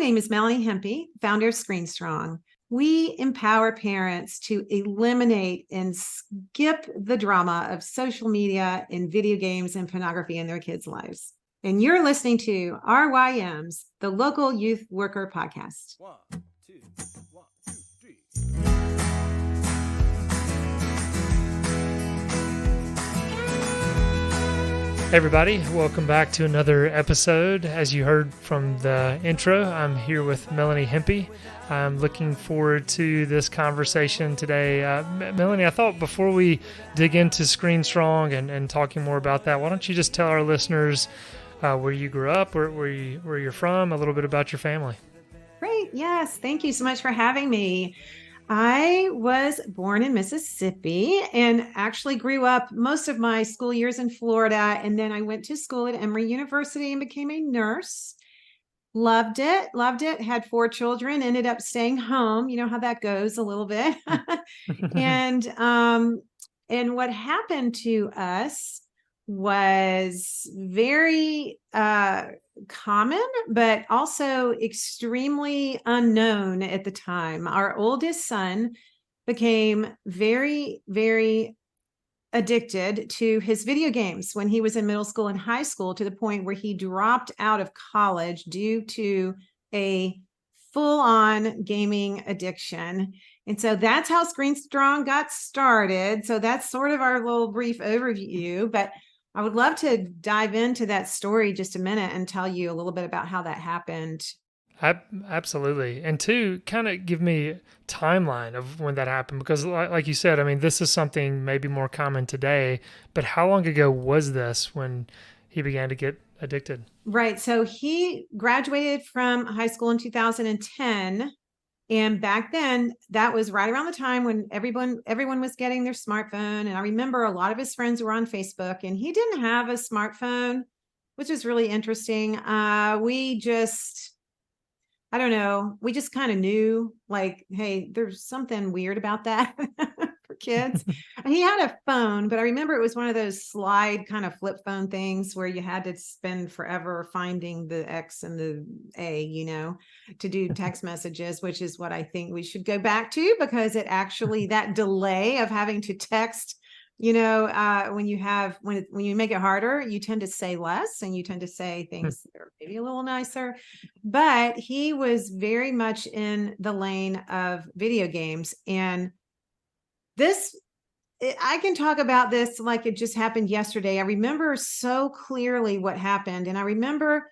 name is Melanie Hempe, founder of ScreenStrong. We empower parents to eliminate and skip the drama of social media and video games and pornography in their kids' lives. And you're listening to RYM's, the Local Youth Worker Podcast. One, two, three. Hey everybody, welcome back to another episode. As you heard from the intro, I'm here with Melanie Hempe. I'm looking forward to this conversation today. Melanie, I thought before we dig into ScreenStrong and talking more about that, why don't you just tell our listeners where you grew up, where you're from, a little bit about your family. Great. Yes. Thank you so much for having me. I was born in Mississippi and actually grew up most of my school years in Florida. And then I went to school at Emory University and became a nurse. Loved it, had 4 children, ended up staying home. You know how that goes a little bit. And what happened to us was very common, but also extremely unknown at the time. Our oldest son became very, very addicted to his video games when he was in middle school and high school, to the point where he dropped out of college due to a full-on gaming addiction. And so that's how ScreenStrong got started. So that's sort of our little brief overview, but I would love to dive into that story just a minute and tell you a little bit about how that happened. Absolutely. And two, kind of give me a timeline of when that happened, because like you said, I mean, this is something maybe more common today, but how long ago was this when he began to get addicted? Right. So he graduated from high school in 2010. And back then, that was right around the time when everyone was getting their smartphone. And I remember a lot of his friends were on Facebook, and he didn't have a smartphone, which is really interesting. I don't know, we just kind of knew, like, hey, there's something weird about that for kids. And he had a phone, but I remember it was one of those slide kind of flip phone things where you had to spend forever finding the X and the A, to do text messages, which is what I think we should go back to, because it actually, that delay of having to text, when you make it harder, you tend to say less and you tend to say things that are maybe a little nicer. But he was very much in the lane of video games. And I can talk about this like it just happened yesterday. I remember so clearly what happened. And I remember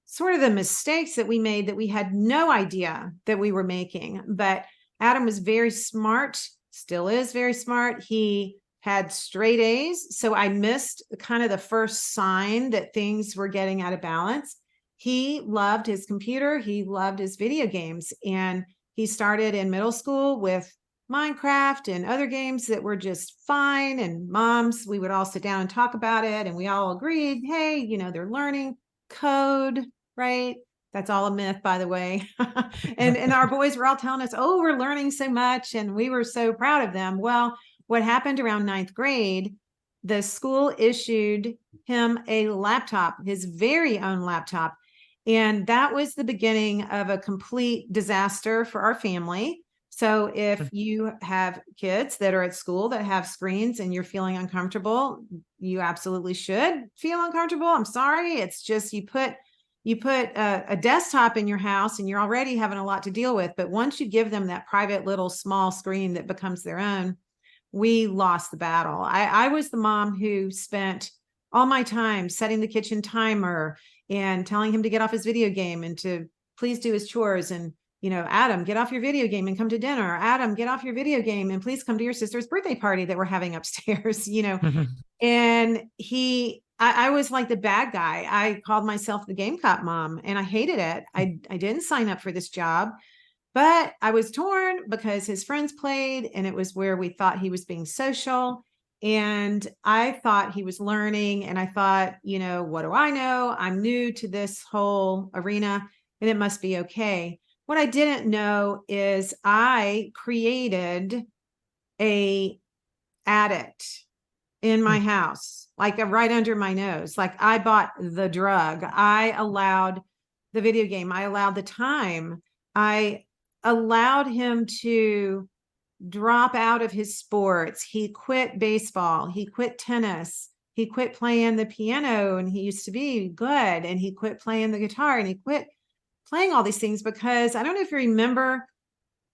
sort of the mistakes that we made that we had no idea that we were making. But Adam was very smart, still is very smart. He had straight A's. So I missed kind of the first sign that things were getting out of balance. He loved his computer. He loved his video games. And he started in middle school with Minecraft and other games that were just fine. And we would all sit down and talk about it. And we all agreed, hey, they're learning code, right? That's all a myth, by the way. and our boys were all telling us, oh, we're learning so much. And we were so proud of them. Well, what happened around 9th grade, the school issued him a laptop, his very own laptop. And that was the beginning of a complete disaster for our family. So if you have kids that are at school that have screens and you're feeling uncomfortable, you absolutely should feel uncomfortable. I'm sorry. It's just you put a desktop in your house and you're already having a lot to deal with. But once you give them that private little small screen that becomes their own, we lost the battle. I was the mom who spent all my time setting the kitchen timer and telling him to get off his video game and to please do his chores. And, Adam, get off your video game and come to dinner. Adam, get off your video game and please come to your sister's birthday party that we're having upstairs, And I was like the bad guy. I called myself the game cop mom, and I hated it. I didn't sign up for this job. But I was torn because his friends played, and it was where we thought he was being social. And I thought he was learning. And I thought, what do I know? I'm new to this whole arena, and it must be okay. What I didn't know is I created a addict in my house, like right under my nose. Like I bought the drug. I allowed the video game. I allowed the time. I allowed him to drop out of his sports. He quit baseball. He quit tennis. He quit playing the piano, and he used to be good, and he quit playing the guitar, and he quit playing all these things because I don't know if you remember,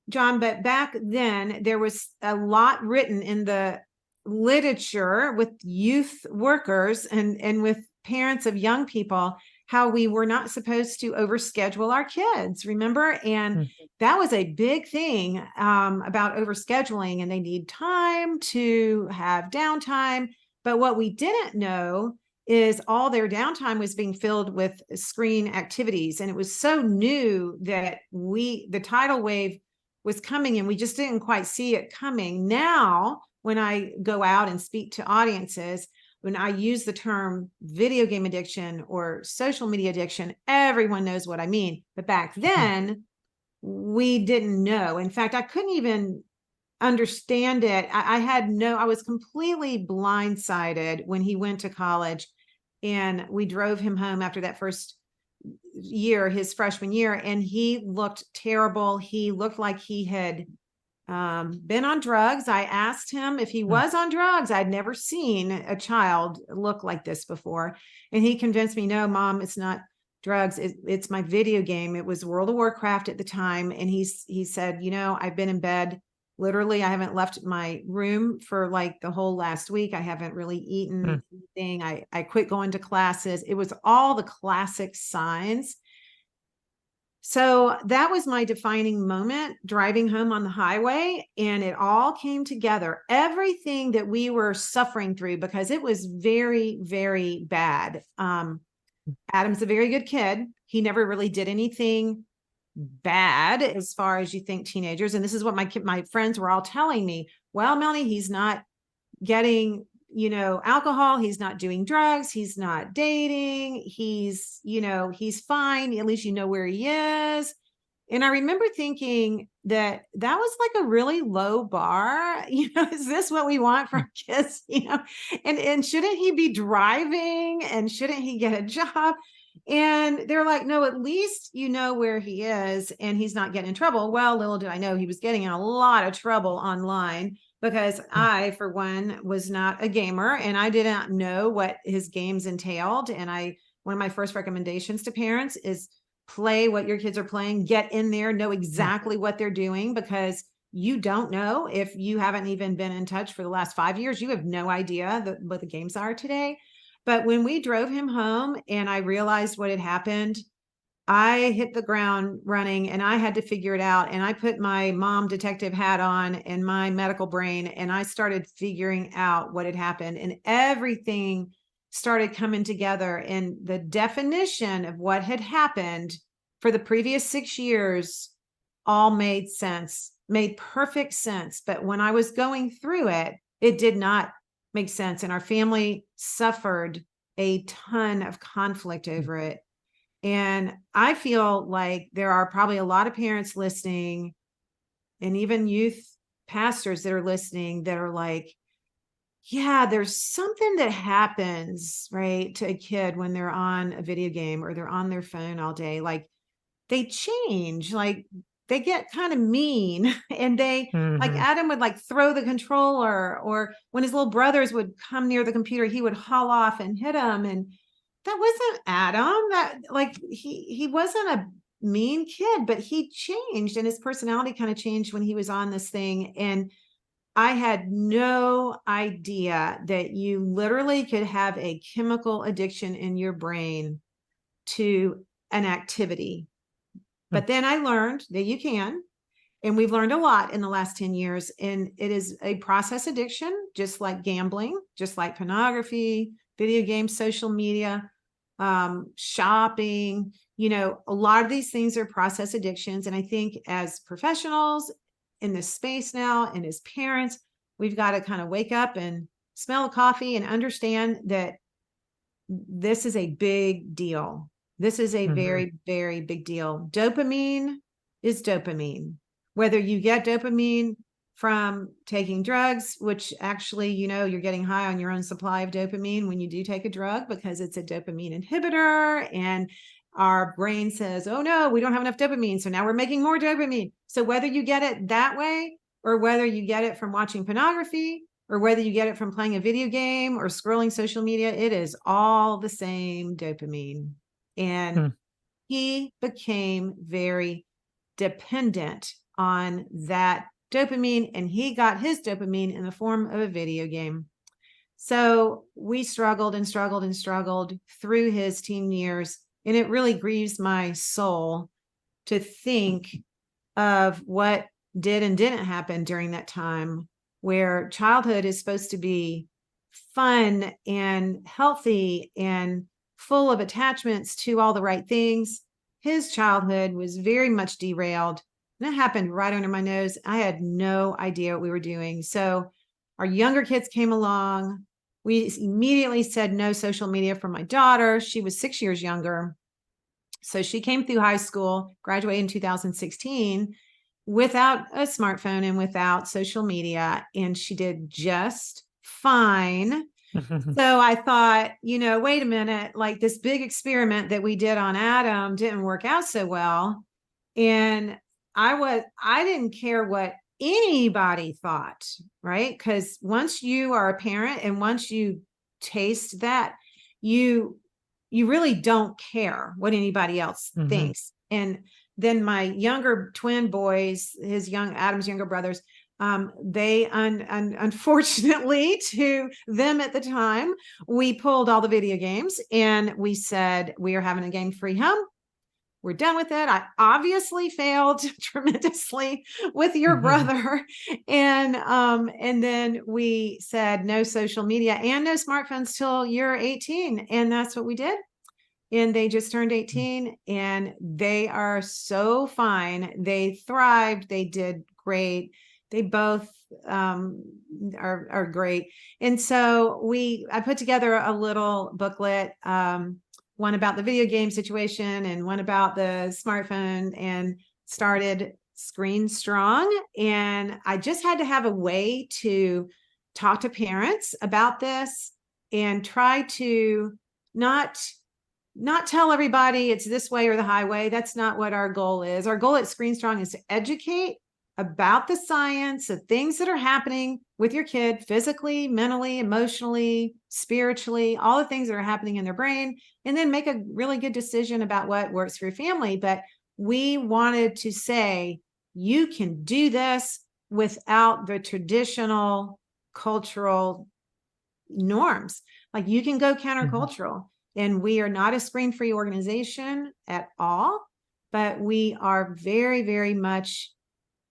John, but back then there was a lot written in the literature with youth workers and with parents of young people, how we were not supposed to overschedule our kids, remember? And that was a big thing about overscheduling, and they need time to have downtime. But what we didn't know is all their downtime was being filled with screen activities. And it was so new that the tidal wave was coming, and we just didn't quite see it coming. Now, when I go out and speak to audiences, when I use the term video game addiction or social media addiction, everyone knows what I mean. But back then, we didn't know. In fact, I couldn't even understand it. I was completely blindsided when he went to college, and we drove him home after that first year, his freshman year, and he looked terrible. He looked like he had been on drugs. I asked him if he was on drugs. I'd never seen a child look like this before. And he convinced me, no, Mom, it's not drugs. It's my video game. It was World of Warcraft at the time. And he said, I've been in bed. Literally, I haven't left my room for like the whole last week. I haven't really eaten anything. I quit going to classes. It was all the classic signs. So that was my defining moment, driving home on the highway, and it all came together. Everything that we were suffering through, because it was very, very bad. Adam's a very good kid. He never really did anything bad as far as you think teenagers. And this is what my friends were all telling me. Well, Melanie, he's not getting alcohol. He's not doing drugs. He's not dating. He's fine. At least where he is. And I remember thinking that was like a really low bar. Is this what we want for our kids? And shouldn't he be driving, and shouldn't he get a job? And they're like, no, at least where he is, and he's not getting in trouble. Well, little did I know he was getting in a lot of trouble online, because I, for one, was not a gamer, and I didn't know what his games entailed. And one of my first recommendations to parents is play what your kids are playing, get in there, know exactly what they're doing, because you don't know. If you haven't even been in touch for the last 5 years, you have no idea what the games are today. But when we drove him home and I realized what had happened, I hit the ground running, and I had to figure it out. And I put my mom detective hat on and my medical brain, and I started figuring out what had happened, and everything started coming together. And the definition of what had happened for the previous 6 years all made sense, made perfect sense. But when I was going through it, it did not make sense. And our family suffered a ton of conflict over it. And I feel like there are probably a lot of parents listening, and even youth pastors that are listening, that are like, yeah, there's something that happens, right, to a kid when they're on a video game or they're on their phone all day. Like, they change, like they get kind of mean, and they like Adam would like throw the controller, or when his little brothers would come near the computer, he would haul off and hit them. And that wasn't Adam. That like he wasn't a mean kid, but he changed, and his personality kind of changed when he was on this thing. And I had no idea that you literally could have a chemical addiction in your brain to an activity. But then I learned that you can, and we've learned a lot in the last 10 years. And it is a process addiction, just like gambling, just like pornography, video games, social media, shopping. A lot of these things are process addictions. And I think as professionals in this space now, and as parents, we've got to kind of wake up and smell coffee and understand that this is a big deal. This is a very, very big deal. Dopamine is dopamine. Whether you get dopamine from taking drugs, which actually, you're getting high on your own supply of dopamine when you do take a drug, because it's a dopamine inhibitor. And our brain says, oh no, we don't have enough dopamine. So now we're making more dopamine. So whether you get it that way, or whether you get it from watching pornography, or whether you get it from playing a video game or scrolling social media, it is all the same dopamine. And he became very dependent on that dopamine, and he got his dopamine in the form of a video game. So we struggled and struggled and struggled through his teen years. And it really grieves my soul to think of what did and didn't happen during that time, where childhood is supposed to be fun and healthy and full of attachments to all the right things. His childhood was very much derailed. And it happened right under my nose. I had no idea what we were doing. So our younger kids came along. We immediately said no social media for my daughter. She was 6 years younger. So she came through high school, graduated in 2016 without a smartphone and without social media. And she did just fine. So I thought, wait a minute, like this big experiment that we did on Adam didn't work out so well. And I didn't care what anybody thought, right? Because once you are a parent and once you taste that, you really don't care what anybody else thinks. And then my younger twin boys, Adam's younger brothers, they unfortunately to them at the time, we pulled all the video games and we said, we are having a game-free home. We're done with it. I obviously failed tremendously with your brother. And then we said no social media and no smartphones till you're 18. And that's what we did. And they just turned 18 and they are so fine. They thrived. They did great. They both are great. And so I put together a little booklet, one about the video game situation and one about the smartphone, and started ScreenStrong. And I just had to have a way to talk to parents about this and try to not tell everybody it's this way or the highway. That's not what our goal is. Our goal at ScreenStrong is to educate about the science of things that are happening with your kid physically, mentally, emotionally, spiritually, all the things that are happening in their brain, and then make a really good decision about what works for your family. But we wanted to say, you can do this without the traditional cultural norms. Like you can go countercultural. And we are not a screen-free organization at all, but we are very, very much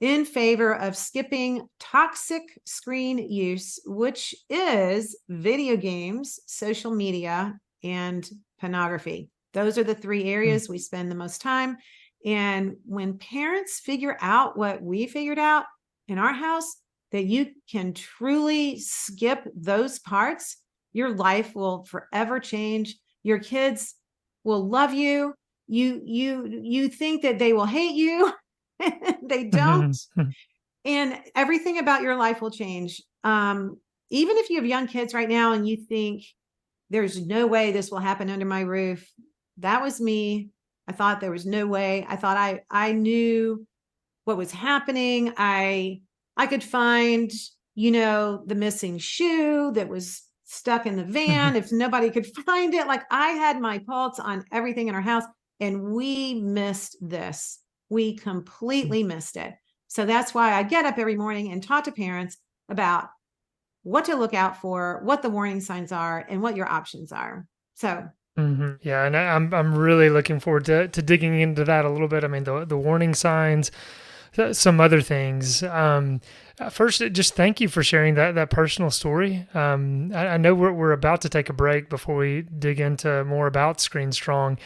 in favor of skipping toxic screen use, which is video games, social media, and pornography. Those are the three areas we spend the most time. And when parents figure out what we figured out in our house, that you can truly skip those parts, your life will forever change. Your kids will love you. You think that they will hate you. They don't. And everything about your life will change. Even if you have young kids right now and you think there's no way this will happen under my roof. That was me. I thought there was no way. I thought I knew what was happening. I could find, the missing shoe that was stuck in the van if nobody could find it. Like I had my pulse on everything in our house, and we missed this. We completely missed it. So that's why I get up every morning and talk to parents about what to look out for, what the warning signs are, and what your options are. So yeah, and I'm really looking forward to digging into that a little bit. I mean, the warning signs, some other things. First, just thank you for sharing that personal story. I know we're about to take a break before we dig into more about ScreenStrong.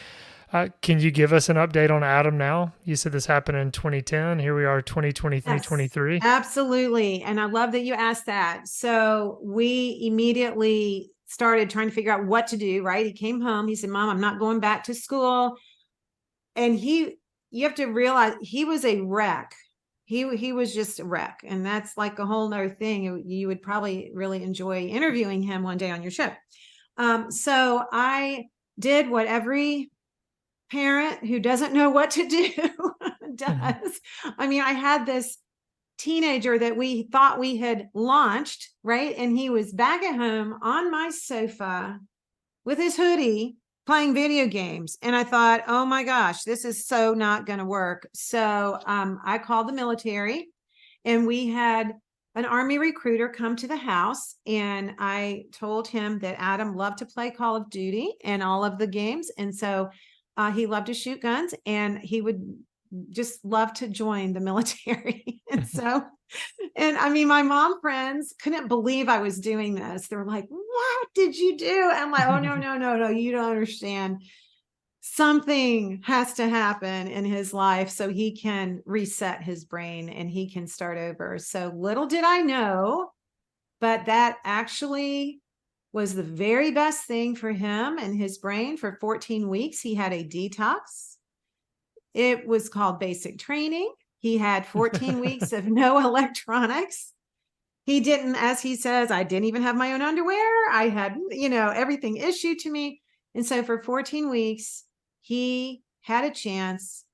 Can you give us an update on Adam now? You said this happened in 2010. Here we are, 2023, yes, 23. Absolutely. And I love that you asked that. So we immediately started trying to figure out what to do, right? He came home. He said, Mom, I'm not going back to school. And you have to realize he was a wreck. He was just a wreck. And that's like a whole nother thing. You would probably really enjoy interviewing him one day on your show. So I did what every parent who doesn't know what to do does. I mean, I had this teenager that we thought we had launched, right? And he was back at home on my sofa with his hoodie playing video games. And I thought, oh my gosh, this is so not going to work. So I called the military, and we had an Army recruiter come to the house, and I told him that Adam loved to play Call of Duty and all of the games. And so he loved to shoot guns, and he would just love to join the military. And I mean, my mom friends couldn't believe I was doing this. They were like, what did you do? I'm like, oh, no, you don't understand. Something has to happen in his life so he can reset his brain and he can start over. So little did I know, but that actually was the very best thing for him and his brain. For 14 weeks, he had a detox. It was called basic training. He had 14 weeks of no electronics. He didn't, as he says, I didn't even have my own underwear. I had, everything issued to me. And so for 14 weeks, he had a chance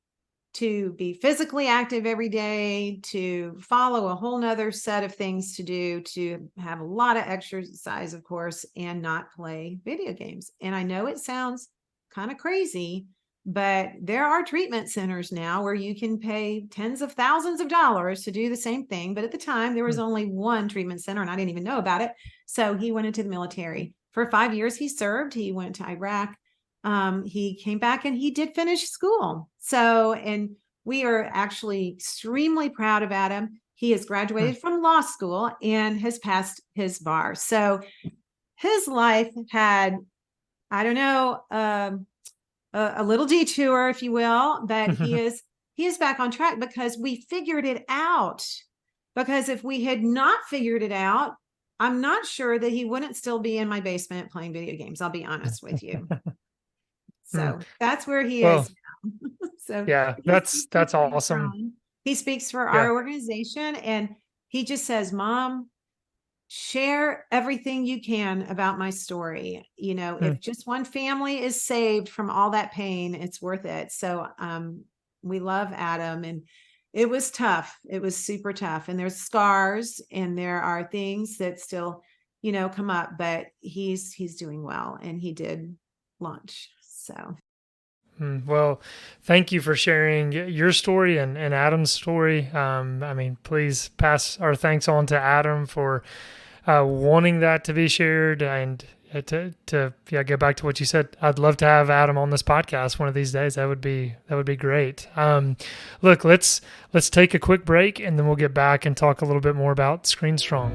to be physically active every day, to follow a whole nother set of things to do, to have a lot of exercise, of course, and not play video games. And I know it sounds kind of crazy, but there are treatment centers now where you can pay tens of thousands of dollars to do the same thing. But at the time, there was only one treatment center, and I didn't even know about it. So he went into the military. For 5 years, he served. He went to Iraq. He came back and he did finish school. So, and we are actually extremely proud of Adam. He has graduated from law school and has passed his bar. So his life had, I don't know, a little detour, if you will, but he is back on track because we figured it out. Because if we had not figured it out, I'm not sure that he wouldn't still be in my basement playing video games. I'll be honest with you. So that's where he is now. So yeah, that's awesome. He speaks for our organization, and he just says, Mom, share everything you can about my story. If just one family is saved from all that pain, it's worth it. So we love Adam, and it was tough. It was super tough. And there's scars and there are things that still, come up, but he's doing well, and he did launch. So. Well, thank you for sharing your story and Adam's story. I mean, please pass our thanks on to Adam for wanting that to be shared, and to get back to what you said. I'd love to have Adam on this podcast one of these days. That would be great. Look, let's take a quick break, and then we'll get back and talk a little bit more about ScreenStrong.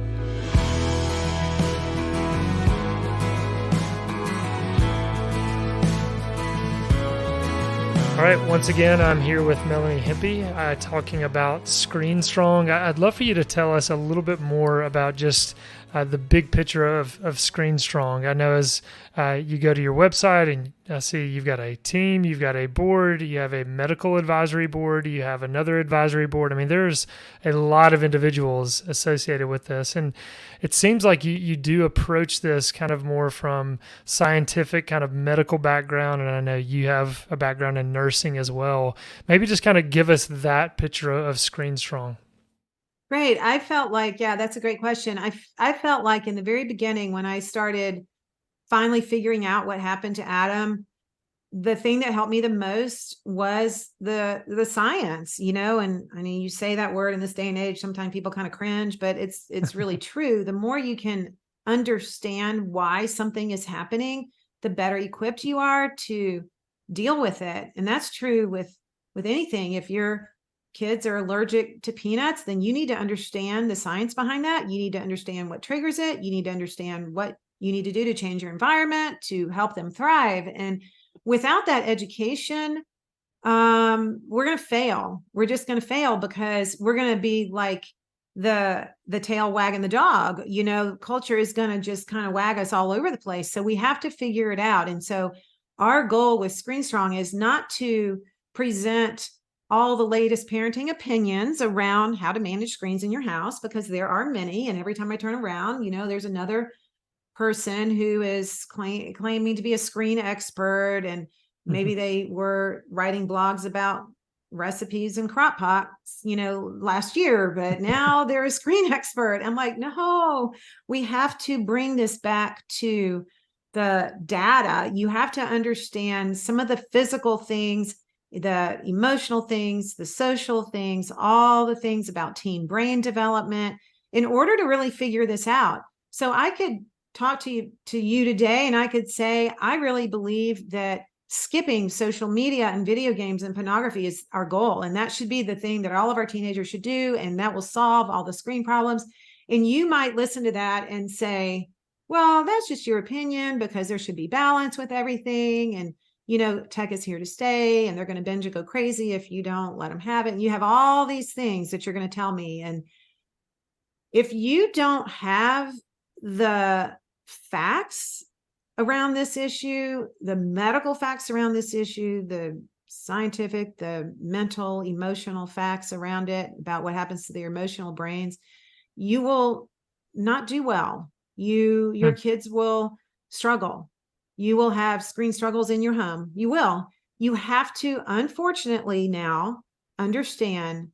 All right, once again, I'm here with Melanie Hempe talking about ScreenStrong. I'd love for you to tell us a little bit more about just the big picture of ScreenStrong. I know as you go to your website and I see you've got a team, you've got a board, you have a medical advisory board, you have another advisory board. I mean, there's a lot of individuals associated with this. And it seems like you do approach this kind of more from scientific kind of medical background. And I know you have a background in nursing as well. Maybe just kind of give us that picture of ScreenStrong. Great. I felt like, that's a great question. I felt like in the very beginning, when I started finally figuring out what happened to Adam, the thing that helped me the most was the science, and I mean, you say that word in this day and age, sometimes people kind of cringe, but it's really true. The more you can understand why something is happening, the better equipped you are to deal with it. And that's true with anything. If your kids are allergic to peanuts, then you need to understand the science behind that. You need to understand what triggers it. You need to understand what you need to do to change your environment to help them thrive. And without that education, we're going to fail. We're just going to fail because we're going to be like the tail wagging the dog. Culture is going to just kind of wag us all over the place. So we have to figure it out. And so our goal with ScreenStrong is not to present all the latest parenting opinions around how to manage screens in your house, because there are many. And every time I turn around, there's another person who is claiming to be a screen expert. And Maybe they were writing blogs about recipes and crock pots, last year, but now they're a screen expert. I'm like, no, we have to bring this back to the data. You have to understand some of the physical things, the emotional things, the social things, all the things about teen brain development in order to really figure this out. So I could talk to you today, and I could say, I really believe that skipping social media and video games and pornography is our goal. And that should be the thing that all of our teenagers should do. And that will solve all the screen problems. And you might listen to that and say, well, that's just your opinion, because there should be balance with everything. And, tech is here to stay, and they're going to binge and go crazy if you don't let them have it. And you have all these things that you're going to tell me. And if you don't have the facts around this issue, the medical facts around this issue, the scientific, the mental, emotional facts around it, about what happens to their emotional brains, you will not do well. Your kids will struggle. You will have screen struggles in your home. You will. You have to, unfortunately, now understand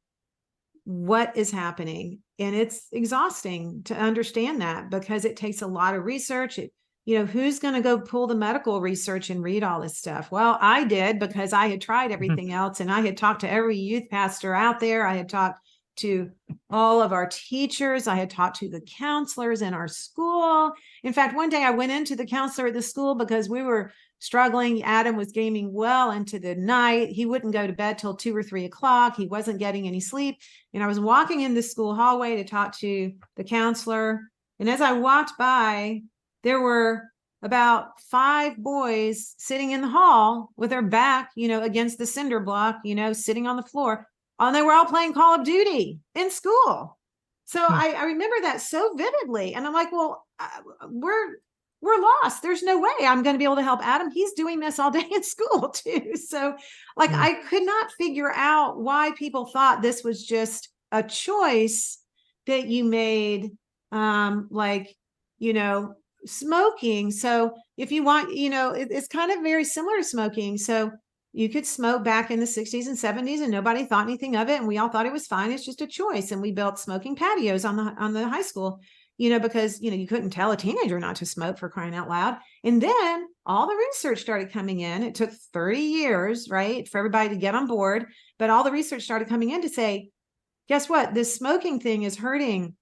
what is happening. And it's exhausting to understand that, because it takes a lot of research. Who's going to go pull the medical research and read all this stuff? Well, I did, because I had tried everything else, and I had talked to every youth pastor out there. I had talked to all of our teachers. I had talked to the counselors in our school. In fact, one day I went into the counselor at the school because we were struggling. Adam was gaming well into the night. He wouldn't go to bed till 2 or 3 o'clock. He wasn't getting any sleep. And I was walking in the school hallway to talk to the counselor. And as I walked by, there were about 5 boys sitting in the hall with their back, against the cinder block, sitting on the floor. And they were all playing Call of Duty in school. So I remember that so vividly. And I'm like, well, we're lost. There's no way I'm going to be able to help Adam. He's doing this all day in school too. So I could not figure out why people thought this was just a choice that you made, smoking. So if you want, it's kind of very similar to smoking. So you could smoke back in the 60s and 70s and nobody thought anything of it. And we all thought it was fine. It's just a choice. And we built smoking patios on the high school, because, you couldn't tell a teenager not to smoke, for crying out loud. And then all the research started coming in. It took 30 years, right, for everybody to get on board. But all the research started coming in to say, guess what? This smoking thing is hurting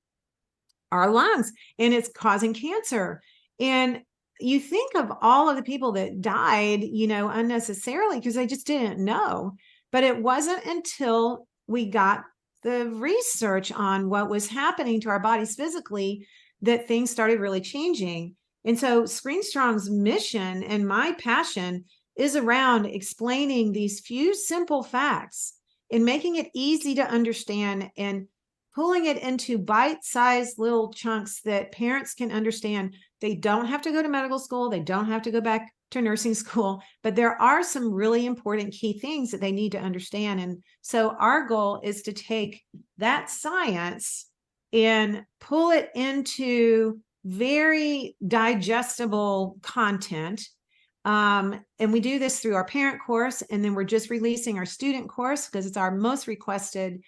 our lungs and it's causing cancer. And you think of all of the people that died, unnecessarily, because they just didn't know. But it wasn't until we got the research on what was happening to our bodies physically that things started really changing. And so ScreenStrong's mission and my passion is around explaining these few simple facts and making it easy to understand and pulling it into bite-sized little chunks that parents can understand. They don't have to go to medical school. They don't have to go back to nursing school, but there are some really important key things that they need to understand. And so our goal is to take that science and pull it into very digestible content. And we do this through our parent course. And then we're just releasing our student course because it's our most requested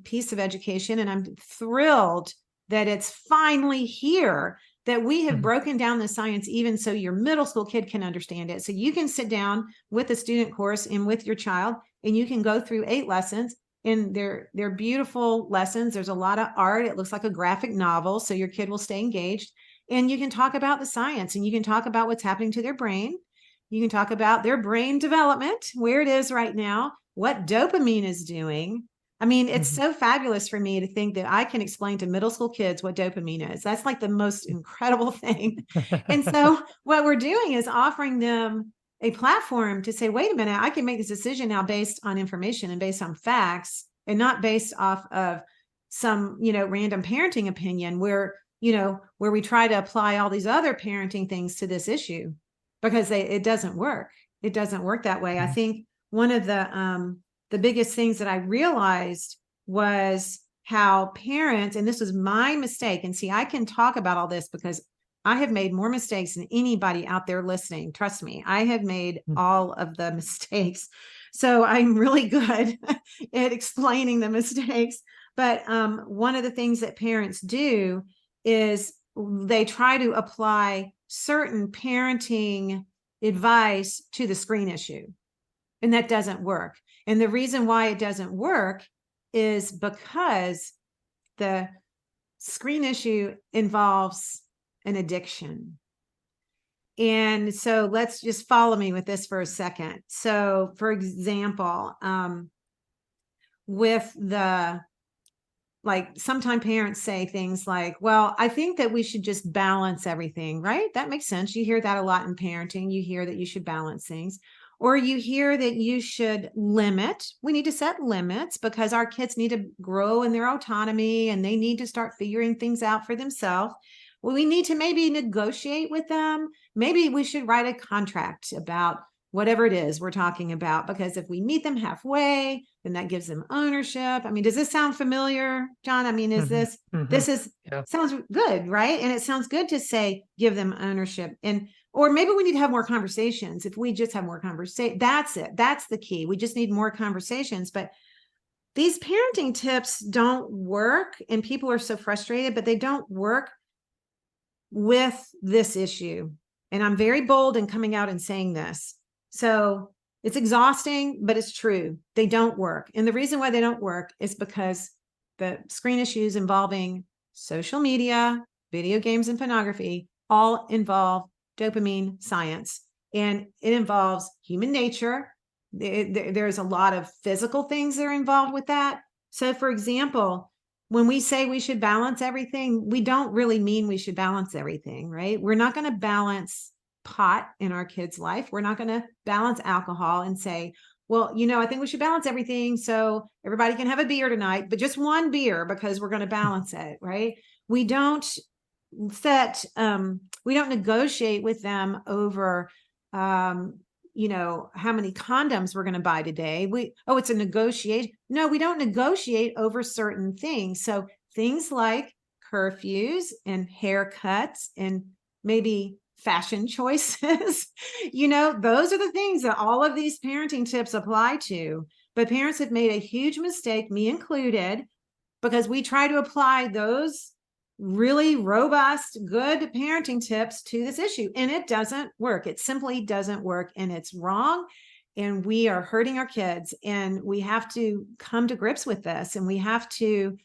piece of education. And I'm thrilled that it's finally here, that we have broken down the science even so your middle school kid can understand it. So you can sit down with a student course and with your child, and you can go through 8 lessons, and they're beautiful lessons. There's a lot of art. It looks like a graphic novel, so your kid will stay engaged. And you can talk about the science, and you can talk about what's happening to their brain. You can talk about their brain development, where it is right now, what dopamine is doing. I mean, it's so fabulous for me to think that I can explain to middle school kids what dopamine is. That's like the most incredible thing. And so what we're doing is offering them a platform to say, wait a minute, I can make this decision now based on information and based on facts, and not based off of some, random parenting opinion where we try to apply all these other parenting things to this issue, because it doesn't work. It doesn't work that way. I think one of the biggest things that I realized was how parents, and this was my mistake. And see, I can talk about all this because I have made more mistakes than anybody out there listening. Trust me, I have made all of the mistakes. So I'm really good at explaining the mistakes. But one of the things that parents do is they try to apply certain parenting advice to the screen issue. And that doesn't work. And the reason why it doesn't work is because the screen issue involves an addiction. And so let's just follow me with this for a second. So for example, with the, like, sometimes parents say things like, well, I think that we should just balance everything, right? That makes sense. You hear that a lot in parenting. You hear that you should balance things, or you hear that you should limit. We need to set limits because our kids need to grow in their autonomy and they need to start figuring things out for themselves. Well, we need to maybe negotiate with them. Maybe we should write a contract about whatever it is we're talking about, because if we meet them halfway, then that gives them ownership. I mean, does this sound familiar, John? I mean, is this sounds good, right? And it sounds good to say, give them ownership. And, or maybe we need to have more conversations. If we just have more conversation, that's it. That's the key. We just need more conversations. But these parenting tips don't work, and people are so frustrated, but they don't work with this issue. And I'm very bold in coming out and saying this. So it's exhausting, but it's true. They don't work. And the reason why they don't work is because the screen issues involving social media, video games, and pornography all involve dopamine science. And it involves human nature. There's a lot of physical things that are involved with that. So for example, when we say we should balance everything, we don't really mean we should balance everything, right? We're not going to balance pot in our kids' life. We're not going to balance alcohol and say, well, I think we should balance everything so everybody can have a beer tonight, but just one beer because we're going to balance it, right? We don't negotiate with them over, how many condoms we're going to buy today. It's a negotiation. No, we don't negotiate over certain things. So things like curfews and haircuts and maybe fashion choices, those are the things that all of these parenting tips apply to. But parents have made a huge mistake, me included, because we try to apply those really robust, good parenting tips to this issue. And it doesn't work. It simply doesn't work. And it's wrong. And we are hurting our kids. And we have to come to grips with this. And we have to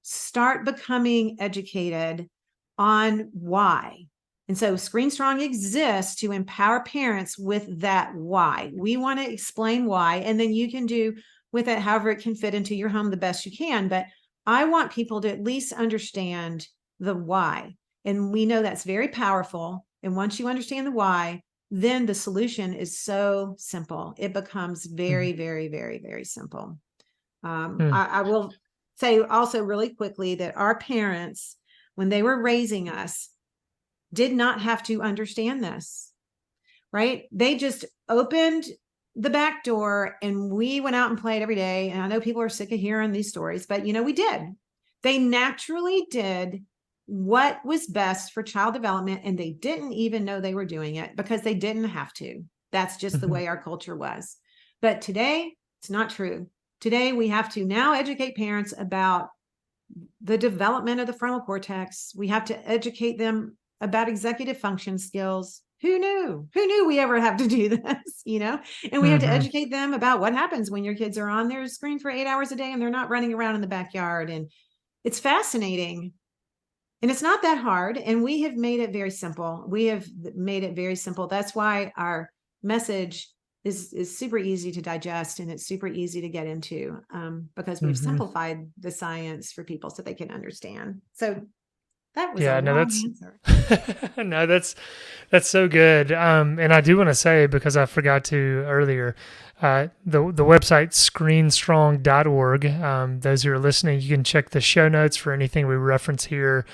start becoming educated on why. And so ScreenStrong exists to empower parents with that why. We want to explain why, and then you can do with it however it can fit into your home the best you can. But I want people to at least understand the why. And we know that's very powerful. And once you understand the why, then the solution is so simple. It becomes very, very, very, very simple. I will say also really quickly that our parents, when they were raising us, did not have to understand this, right? They just opened the back door and we went out and played every day. And I know people are sick of hearing these stories, but we did. They naturally did what was best for child development, and they didn't even know they were doing it because they didn't have to. That's just the way our culture was. But today, it's not true. Today, we have to now educate parents about the development of the frontal cortex. We have to educate them about executive function skills. Who knew we ever have to do this, and we have to educate them about what happens when your kids are on their screen for 8 hours a day and they're not running around in the backyard. And it's fascinating. And it's not that hard. And we have made it very simple. That's why our message is super easy to digest and it's super easy to get into, because we've simplified the science for people so they can understand. So that was a long answer. No, that's so good. And I do want to say, because I forgot to earlier, the website screenstrong.org. Those who are listening, you can check the show notes for anything we reference here,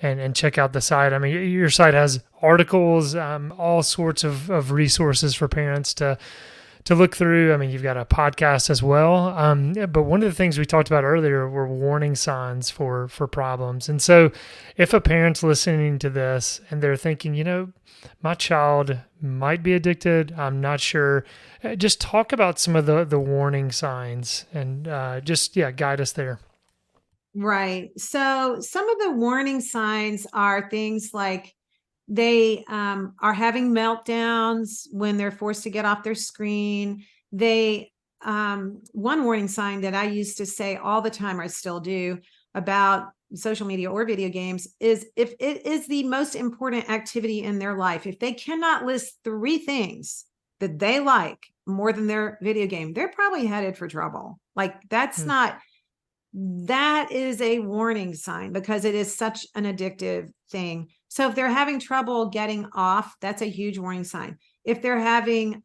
and check out the site. I mean, your site has articles, all sorts of resources for parents to to look through. I mean, you've got a podcast as well. But one of the things we talked about earlier were warning signs for problems. And so if a parent's listening to this and they're thinking, my child might be addicted, I'm not sure, just talk about some of the warning signs and guide us there. Right. So some of the warning signs are things like they are having meltdowns when they're forced to get off their screen. One warning sign that I used to say all the time, I still do, about social media or video games is if it is the most important activity in their life, if they cannot list 3 things that they like more than their video game, they're probably headed for trouble. Like that is a warning sign because it is such an addictive thing. So if they're having trouble getting off, that's a huge warning sign. If they're having,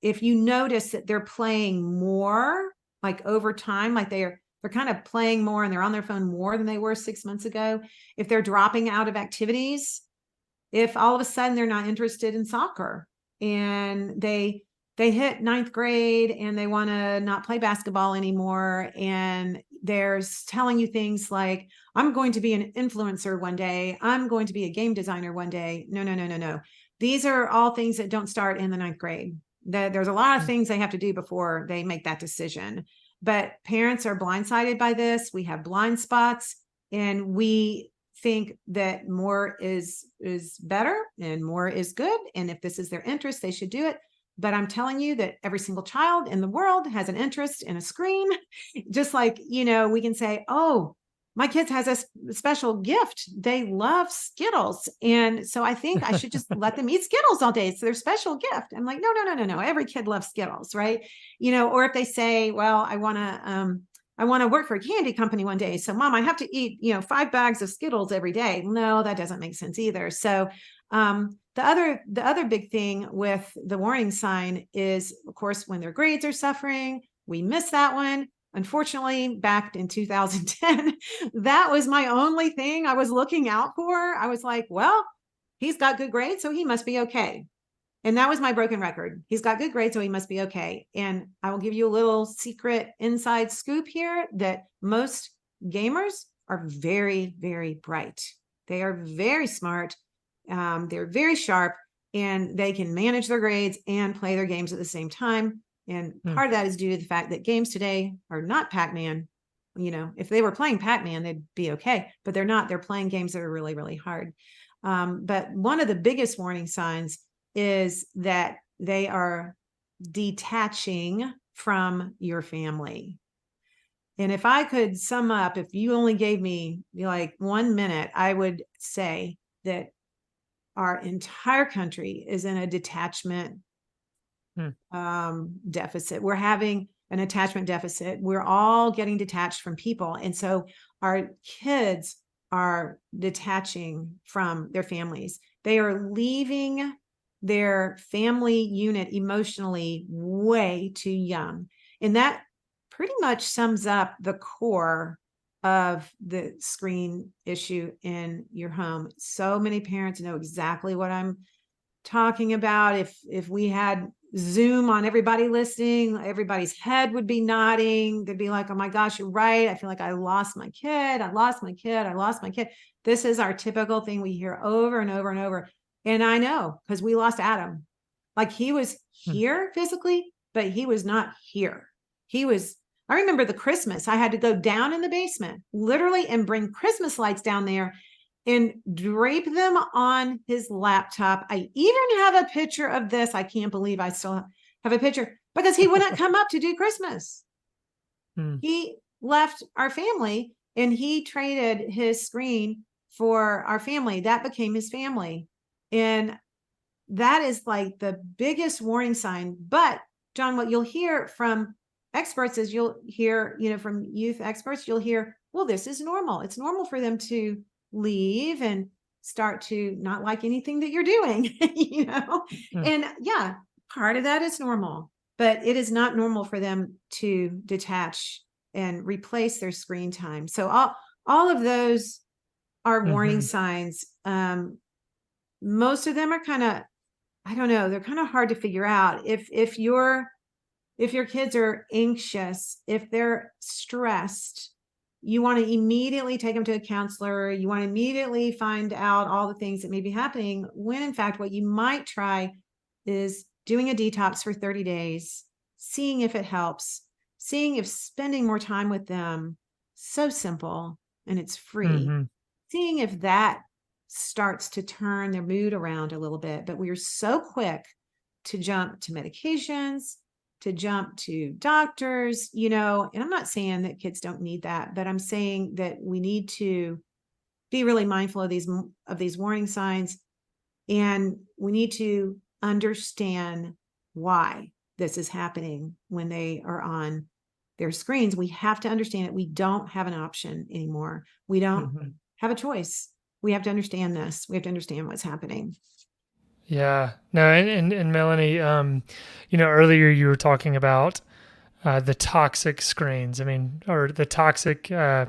if you notice that they're playing more, like over time, like they're kind of playing more and they're on their phone more than they were 6 months ago. If they're dropping out of activities, if all of a sudden they're not interested in soccer and they hit 9th grade and they want to not play basketball anymore, and they're telling you things like, I'm going to be an influencer one day, I'm going to be a game designer one day. No. These are all things that don't start in the 9th grade. There's a lot of things they have to do before they make that decision. But parents are blindsided by this. We have blind spots, and we think that more is better and more is good. And if this is their interest, they should do it. But I'm telling you that every single child in the world has an interest in a screen. Just like, we can say, oh, my kids has a special gift. They love Skittles. And so I think I should just let them eat Skittles all day. It's their special gift. I'm like, no. Every kid loves Skittles, right? Or if they say, well, I want to work for a candy company one day. So mom, I have to eat, 5 bags of Skittles every day. No, that doesn't make sense either. So, the other big thing with the warning sign is, of course, when their grades are suffering. We miss that one. Unfortunately, back in 2010, that was my only thing I was looking out for. I was like, well, he's got good grades, so he must be okay. And that was my broken record. He's got good grades, so he must be okay. And I will give you a little secret inside scoop here that most gamers are very, very bright. They are very smart. They're very sharp, and they can manage their grades and play their games at the same time. And part of that is due to the fact that games today are not Pac-Man. If they were playing Pac-Man, they'd be okay, but they're not. They're playing games that are really, really hard. But one of the biggest warning signs is that they are detaching from your family. And if I could sum up, if you only gave me like 1 minute, I would say that our entire country is in a detachment deficit. We're having an attachment deficit. We're all getting detached from people. And so our kids are detaching from their families. They are leaving their family unit emotionally way too young. And that pretty much sums up the core of the screen issue in your home. So many parents know exactly what I'm talking about. If we had Zoom on everybody listening, everybody's head would be nodding. They'd be like, oh my gosh, you're right. I feel like I lost my kid. I lost my kid. I lost my kid. This is our typical thing we hear over and over and over. And I know, because we lost Adam. Like, he was here physically, but he was not here. I remember the Christmas, I had to go down in the basement, literally, and bring Christmas lights down there and drape them on his laptop. I even have a picture of this. I can't believe I still have a picture, because he wouldn't come up to do Christmas. He left our family and he traded his screen for our family. That became his family. And that is like the biggest warning sign. But John, what you'll hear from experts is you'll hear, from youth experts, you'll hear, well, this is normal. It's normal for them to leave and start to not like anything that you're doing, And yeah, part of that is normal, but it is not normal for them to detach and replace their screen time. So all of those are warning signs. Most of them are kind of, I don't know, they're kind of hard to figure out. If your If your kids are anxious, if they're stressed, you want to immediately take them to a counselor. You want to immediately find out all the things that may be happening, when in fact, what you might try is doing a detox for 30 days, seeing if it helps, seeing if spending more time with them, so simple and it's free, Hmm. seeing if that starts to turn their mood around a little bit. But we are so quick to jump to medications, to jump to doctors, and I'm not saying that kids don't need that, but I'm saying that we need to be really mindful of these warning signs, and we need to understand why this is happening when they are on their screens. We have to understand that we don't have an option anymore. We don't Hmm. have a choice. We have to understand this. We have to understand what's happening. Yeah. No, and Melanie, earlier you were talking about the toxic screens. I mean, or the toxic, I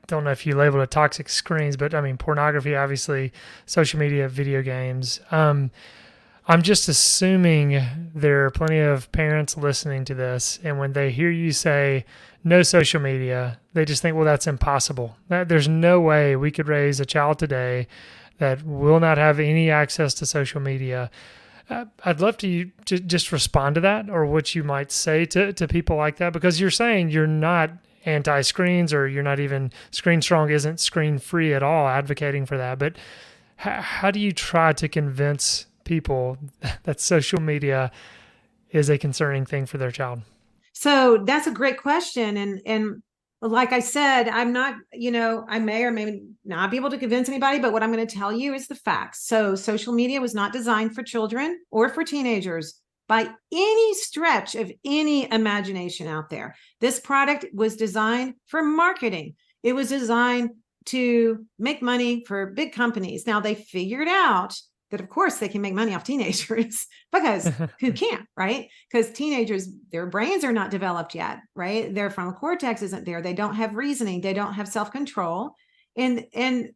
don't know if you labeled it toxic screens, but I mean, pornography, obviously, social media, video games. I'm just assuming there are plenty of parents listening to this, and when they hear you say no social media, they just think, well, that's impossible. There's no way we could raise a child today that will not have any access to social media. I'd love to just respond to that, or what you might say to people like that, because you're saying you're not anti-screens, or you're not even ScreenStrong isn't screen free at all, advocating for that. But how do you try to convince people that social media is a concerning thing for their child? So that's a great question. And like I said, I'm not, I may or may not be able to convince anybody, but what I'm going to tell you is the facts. So social media was not designed for children or for teenagers by any stretch of any imagination out there. This product was designed for marketing. It was designed to make money for big companies. Now they figured out that of course they can make money off teenagers because who can't, right? Because teenagers, their brains are not developed yet, right? Their frontal cortex isn't there. They don't have reasoning. They don't have self-control. And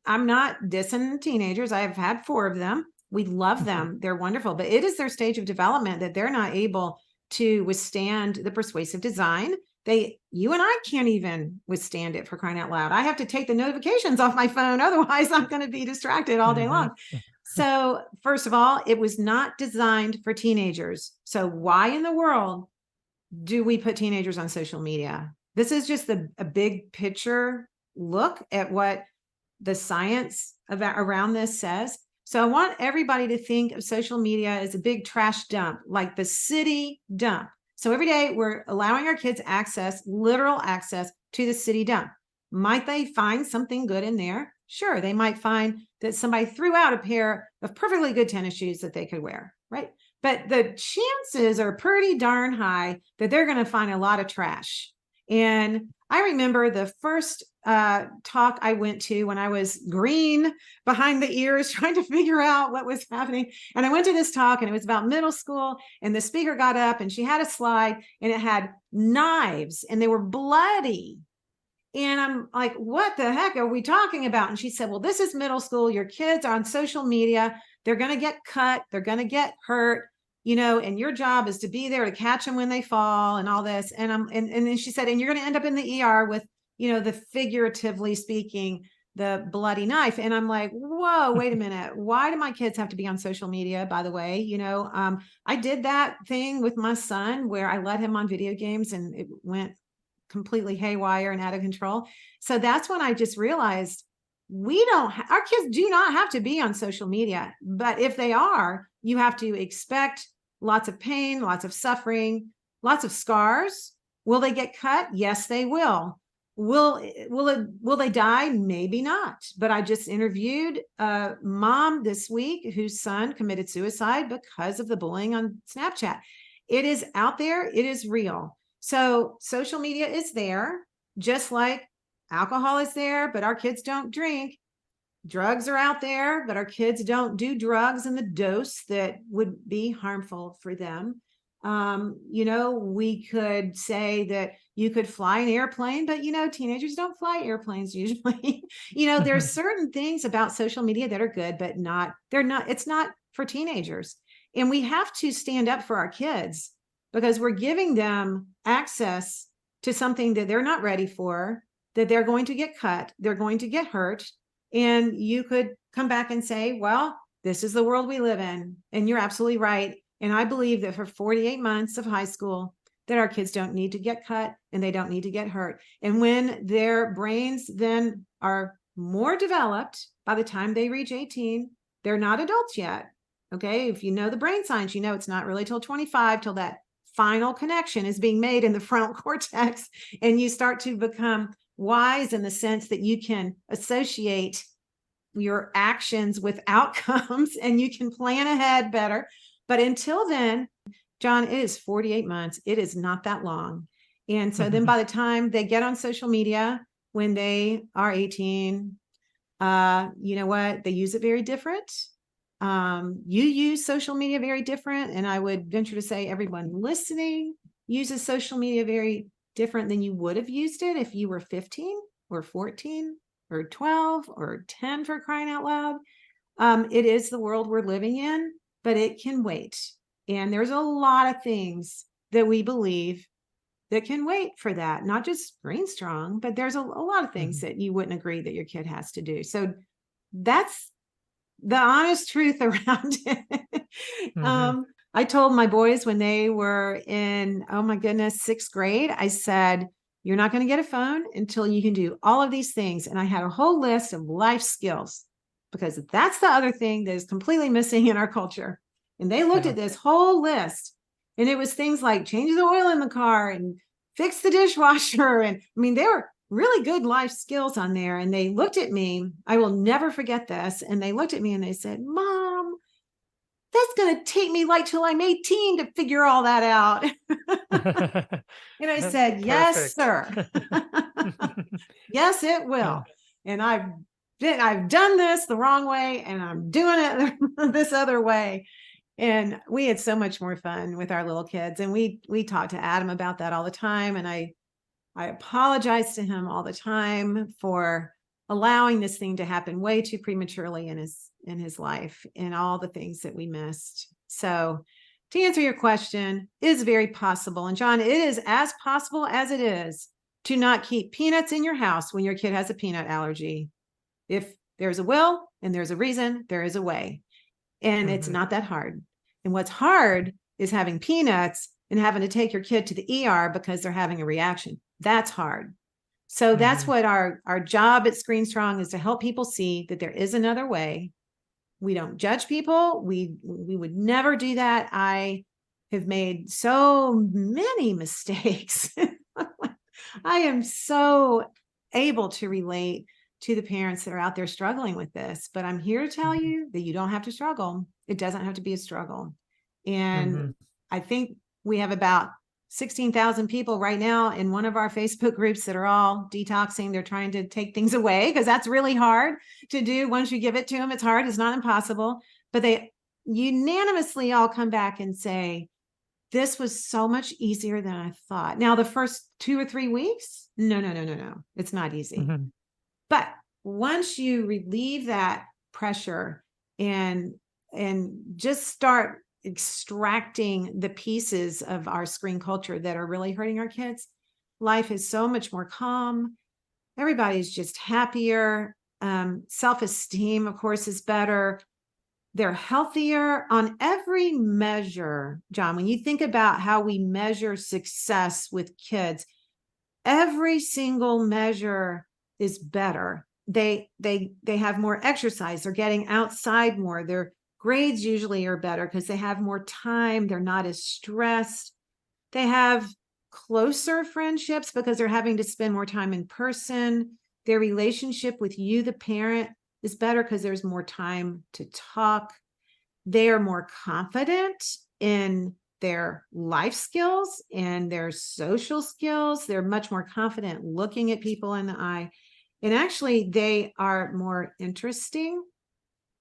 I'm not dissing teenagers. I've had 4 of them. We love them. They're wonderful, but it is their stage of development that they're not able to withstand the persuasive design. You and I can't even withstand it, for crying out loud. I have to take the notifications off my phone. Otherwise, I'm going to be distracted all day long. So first of all, it was not designed for teenagers. So why in the world do we put teenagers on social media? This is just a big picture look at what the science around this says. So I want everybody to think of social media as a big trash dump, like the city dump. So every day we're allowing our kids literal access to the city dump. Might they find something good in there? Sure, they might find that somebody threw out a pair of perfectly good tennis shoes that they could wear, right? But the chances are pretty darn high that they're going to find a lot of trash. And I remember the first talk I went to when I was green behind the ears, trying to figure out what was happening. And I went to this talk, and it was about middle school. And the speaker got up, and she had a slide, and it had knives, and they were bloody. And I'm like, what the heck are we talking about? And she said, well, this is middle school. Your kids are on social media. They're going to get cut. They're going to get hurt, and your job is to be there to catch them when they fall and all this. And then she said, and you're going to end up in the ER with, the figuratively speaking, the bloody knife. And I'm like, whoa, wait a minute. Why do my kids have to be on social media? By the way, I did that thing with my son where I let him on video games, and it went completely haywire and out of control. So that's when I just realized our kids do not have to be on social media, but if they are, you have to expect lots of pain, lots of suffering, lots of scars. Will they get cut? Yes, they will. Will they die? Maybe not. But I just interviewed a mom this week whose son committed suicide because of the bullying on Snapchat. It is out there. It is real. So social media is there, just like alcohol is there, but our kids don't drink. Drugs are out there, but our kids don't do drugs in the dose that would be harmful for them. We could say that you could fly an airplane, but teenagers don't fly airplanes usually. There's certain things about social media that are good, but it's not for teenagers. And we have to stand up for our kids. because we're giving them access to something that they're not ready for, that they're going to get cut, they're going to get hurt. And you could come back and say, well, this is the world we live in. And you're absolutely right. And I believe that for 48 months of high school, that our kids don't need to get cut and they don't need to get hurt. And when their brains then are more developed by the time they reach 18, they're not adults yet. Okay. If you know the brain science, you know it's not really till 25 till that final connection is being made in the frontal cortex. And you start to become wise in the sense that you can associate your actions with outcomes and you can plan ahead better. But until then, John, it is 48 months. It is not that long. And so then by the time they get on social media, when they are 18, you know what? They use it very different. You use social media very different. And I would venture to say everyone listening uses social media very different than you would have used it if you were 15 or 14 or 12 or 10 for crying out loud. It is the world we're living in, but it can wait. And there's a lot of things that we believe that can wait for that, not just ScreenStrong, but there's a lot of things that you wouldn't agree that your kid has to do. So that's the honest truth around it. I told my boys when they were in, oh my goodness, 6th grade, I said, you're not going to get a phone until you can do all of these things. And I had a whole list of life skills, because that's the other thing that is completely missing in our culture. And they looked at this whole list, and it was things like change the oil in the car and fix the dishwasher. And I mean, they were really good life skills on there. And they looked at me, I will never forget this. And they looked at me and they said, Mom, that's going to take me like till I'm 18 to figure all that out. And I said, yes, sir. Yes, it will. And I've done this the wrong way and I'm doing it this other way. And we had so much more fun with our little kids. And we talked to Adam about that all the time. And I apologize to him all the time for allowing this thing to happen way too prematurely in his life and all the things that we missed. So to answer your question, it is very possible. And John, it is as possible as it is to not keep peanuts in your house when your kid has a peanut allergy. If there's a will and there's a reason, there is a way. And it's not that hard. And what's hard is having peanuts and having to take your kid to the ER because they're having a reaction. That's hard. So that's what our job at ScreenStrong is, to help people see that there is another way. We don't judge people. We would never do that. I have made so many mistakes. I am so able to relate to the parents that are out there struggling with this, but I'm here to tell you that you don't have to struggle. It doesn't have to be a struggle. And I think we have about 16,000 people right now in one of our Facebook groups that are all detoxing. They're trying to take things away because that's really hard to do. Once you give it to them, it's hard. It's not impossible. But they unanimously all come back and say, this was so much easier than I thought. Now, the first 2 or 3 weeks, no. It's not easy. But once you relieve that pressure and just start extracting the pieces of our screen culture that are really hurting our kids, life is so much more calm. Everybody's just happier. Self-esteem, of course, is better. They're healthier on every measure. John, when you think about how we measure success with kids, every single measure is better. They have more exercise. They're getting outside more. Their grades usually are better because they have more time. They're not as stressed. They have closer friendships because they're having to spend more time in person. Their relationship with you, the parent, is better because there's more time to talk. They are more confident in their life skills and their social skills. They're much more confident looking at people in the eye. And actually, they are more interesting.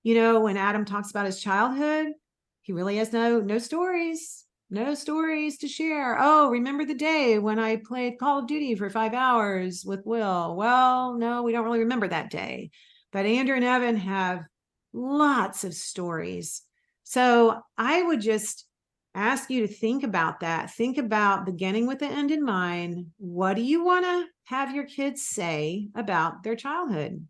You know, when Adam talks about his childhood, he really has no stories to share. Oh, remember the day when I played Call of Duty for 5 hours with Will? Well, no, we don't really remember that day. But Andrew and Evan have lots of stories. So I would just ask you to think about that. Think about beginning with the end in mind. What do you want to have your kids say about their childhood?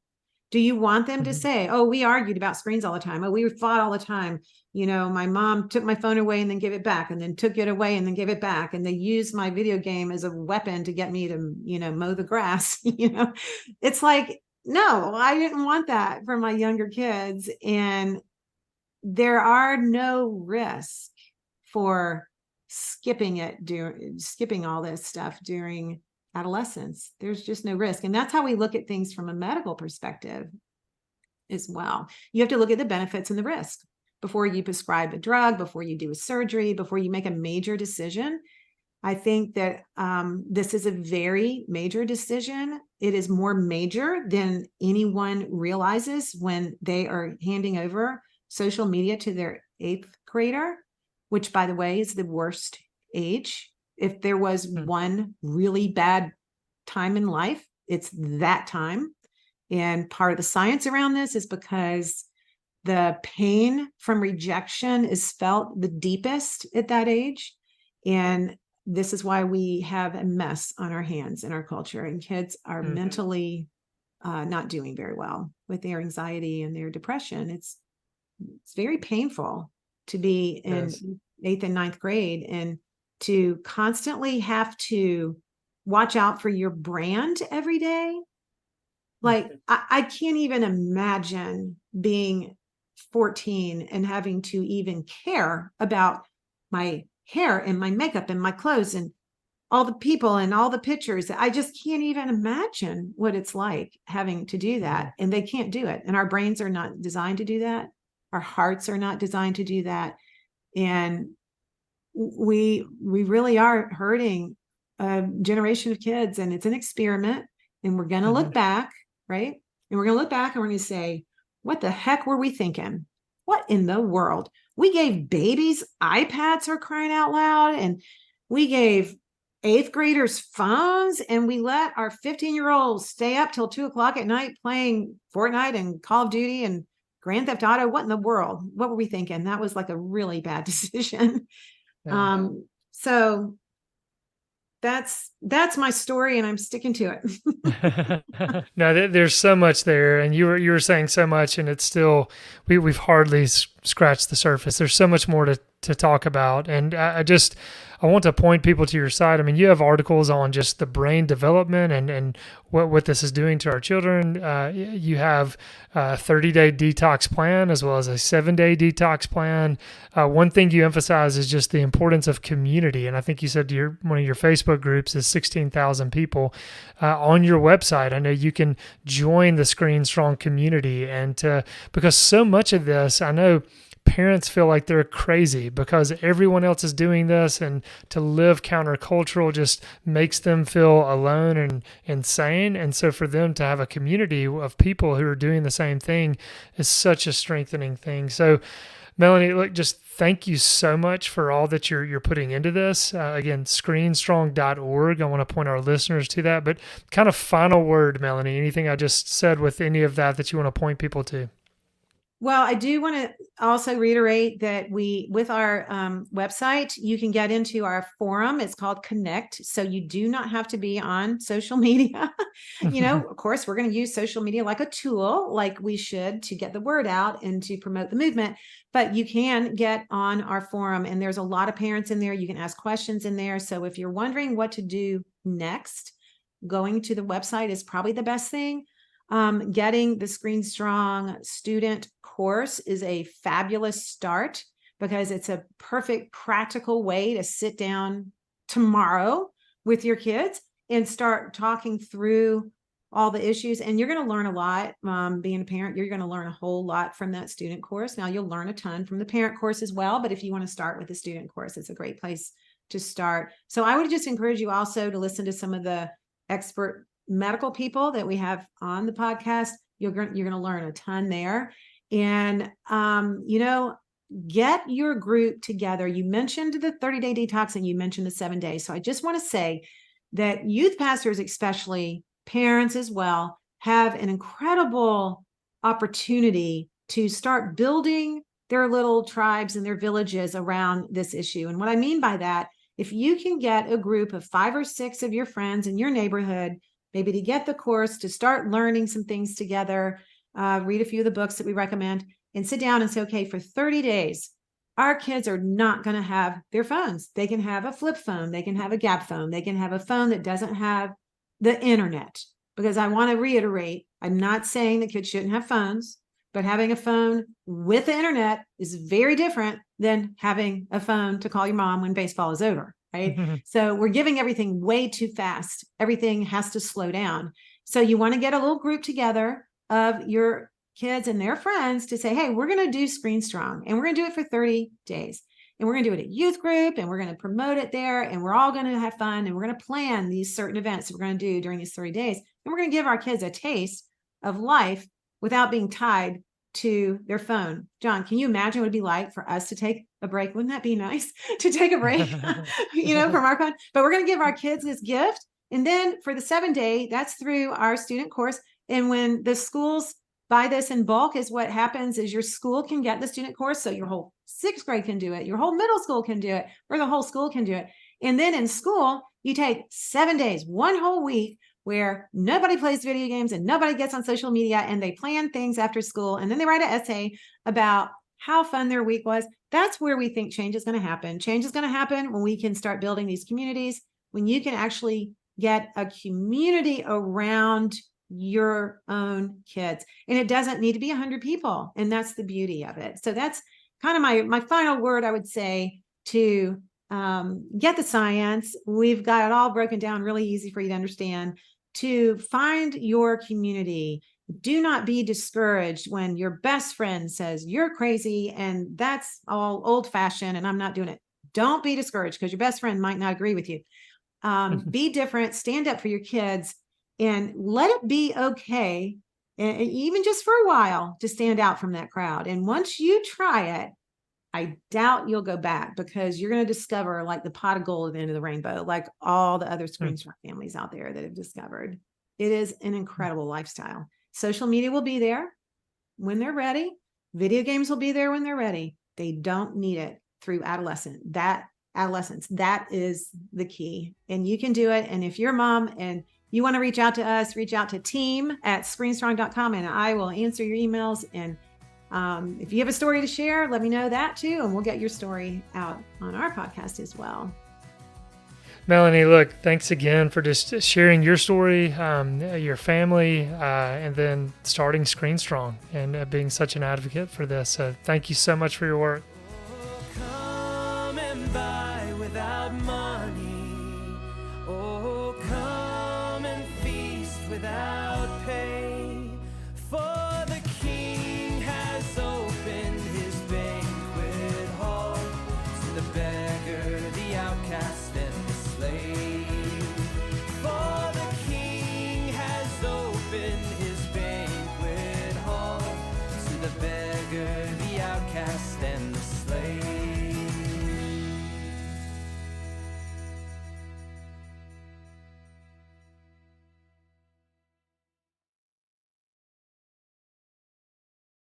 Do you want them to say, oh, we argued about screens all the time. Oh, we fought all the time. My mom took my phone away and then gave it back, and then took it away and then gave it back. And they used my video game as a weapon to get me to, mow the grass. It's like, no, I didn't want that for my younger kids. And there are no risks for skipping all this stuff during adolescence. There's just no risk. And that's how we look at things from a medical perspective as well. You have to look at the benefits and the risk before you prescribe a drug, before you do a surgery, before you make a major decision. I think that this is a very major decision. It is more major than anyone realizes when they are handing over social media to their 8th grader, which, by the way, is the worst age. If there was one really bad time in life, it's that time. And part of the science around this is because the pain from rejection is felt the deepest at that age. And this is why we have a mess on our hands in our culture, and kids are mentally not doing very well with their anxiety and their depression. It's very painful to be in 8th and 9th grade and to constantly have to watch out for your brand every day. Like, I can't even imagine being 14 and having to even care about my hair and my makeup and my clothes and all the people and all the pictures. I just can't even imagine what it's like having to do that. And they can't do it. And our brains are not designed to do that. Our hearts are not designed to do that. And we really are hurting a generation of kids, and it's an experiment, and we're going to look back, right? And we're going to look back and we're going to say, what the heck were we thinking? What in the world? We gave babies iPads, for crying out loud, and we gave 8th graders phones, and we let our 15-year-olds stay up till 2:00 at night playing Fortnite and Call of Duty and Grand Theft Auto. What in the world? What were we thinking? That was like a really bad decision. So that's my story, and I'm sticking to it. No, there's so much there, and you were saying so much, and it's still we've hardly scratched the surface. There's so much more to talk about, and I want to point people to your site. I mean, you have articles on just the brain development and what this is doing to our children. You have a 30-day detox plan as well as a 7-day detox plan. One thing you emphasize is just the importance of community. And I think you said one of your Facebook groups is 16,000 people. On your website, I know you can join the ScreenStrong community, because so much of this, I know parents feel like they're crazy because everyone else is doing this, and to live countercultural just makes them feel alone and insane. And so for them to have a community of people who are doing the same thing is such a strengthening thing. So Melanie, look, just thank you so much for all that you're putting into this. Again, screenstrong.org. I want to point our listeners to that, but kind of final word, Melanie, anything I just said with any of that you want to point people to? Well, I do want to also reiterate that with our website, you can get into our forum. It's called Connect. So you do not have to be on social media. Of course, we're going to use social media like a tool, like we should, to get the word out and to promote the movement. But you can get on our forum, and there's a lot of parents in there. You can ask questions in there. So if you're wondering what to do next, going to the website is probably the best thing. Getting the ScreenStrong student course is a fabulous start, because it's a perfect practical way to sit down tomorrow with your kids and start talking through all the issues. And you're going to learn a lot. Being a parent, you're going to learn a whole lot from that student course. Now, you'll learn a ton from the parent course as well, but if you want to start with the student course, it's a great place to start. So I would just encourage you also to listen to some of the expert medical people that we have on the podcast. You're going to learn a ton there. And, get your group together. You mentioned the 30-day detox and you mentioned the 7 days. So I just want to say that youth pastors, especially parents as well, have an incredible opportunity to start building their little tribes and their villages around this issue. And what I mean by that, if you can get a group of 5 or 6 of your friends in your neighborhood, maybe to get the course, to start learning some things together, read a few of the books that we recommend, and sit down and say, okay, for 30 days, our kids are not going to have their phones. They can have a flip phone. They can have a gap phone. They can have a phone that doesn't have the internet. Because I want to reiterate, I'm not saying that kids shouldn't have phones, but having a phone with the internet is very different than having a phone to call your mom when baseball is over, right? So we're giving everything way too fast. Everything has to slow down. So you want to get a little group together of your kids and their friends to say, hey, we're going to do ScreenStrong, and we're going to do it for 30 days. And we're going to do it at youth group, and we're going to promote it there, and we're all going to have fun, and we're going to plan these certain events that we're going to do during these 30 days. And we're going to give our kids a taste of life without being tied to their phone. John, can you imagine what it'd be like for us to take a break? Wouldn't that be nice to take a break, from our phone? But we're going to give our kids this gift. And then for the 7-day, that's through our student course. And when the schools buy this in bulk, is what happens is your school can get the student course. So your whole 6th grade can do it, your whole middle school can do it, or the whole school can do it. And then in school, you take 7 days, 1 whole week, where nobody plays video games and nobody gets on social media, and they plan things after school. And then they write an essay about how fun their week was. That's where we think change is going to happen. Change is going to happen when we can start building these communities, when you can actually get a community around your own kids. And it doesn't need to be 100 people. And that's the beauty of it. So that's kind of my final word, I would say, to get the science. We've got it all broken down really easy for you to understand. To find your community. Do not be discouraged when your best friend says you're crazy and that's all old fashioned and I'm not doing it. Don't be discouraged because your best friend might not agree with you. Be different, stand up for your kids, and let it be okay, and even just for a while, to stand out from that crowd. And once you try it, I doubt you'll go back, because you're going to discover like the pot of gold at the end of the rainbow, like all the other ScreenStrong families out there that have discovered. It is an incredible lifestyle. Social media will be there when they're ready. Video games will be there when they're ready. They don't need it through adolescence. That is the key. And you can do it. And if you're a mom and you want to reach out to us, reach out to team@screenstrong.com, and I will answer your emails. And if you have a story to share, let me know that too, and we'll get your story out on our podcast as well. Melanie, look, thanks again for just sharing your story, your family, and then starting ScreenStrong and being such an advocate for this. So thank you so much for your work. Come and buy without money. Oh, come and feast without pay. For the King has opened his banquet hall to the beggar, the outcast, and the slave. For the King has opened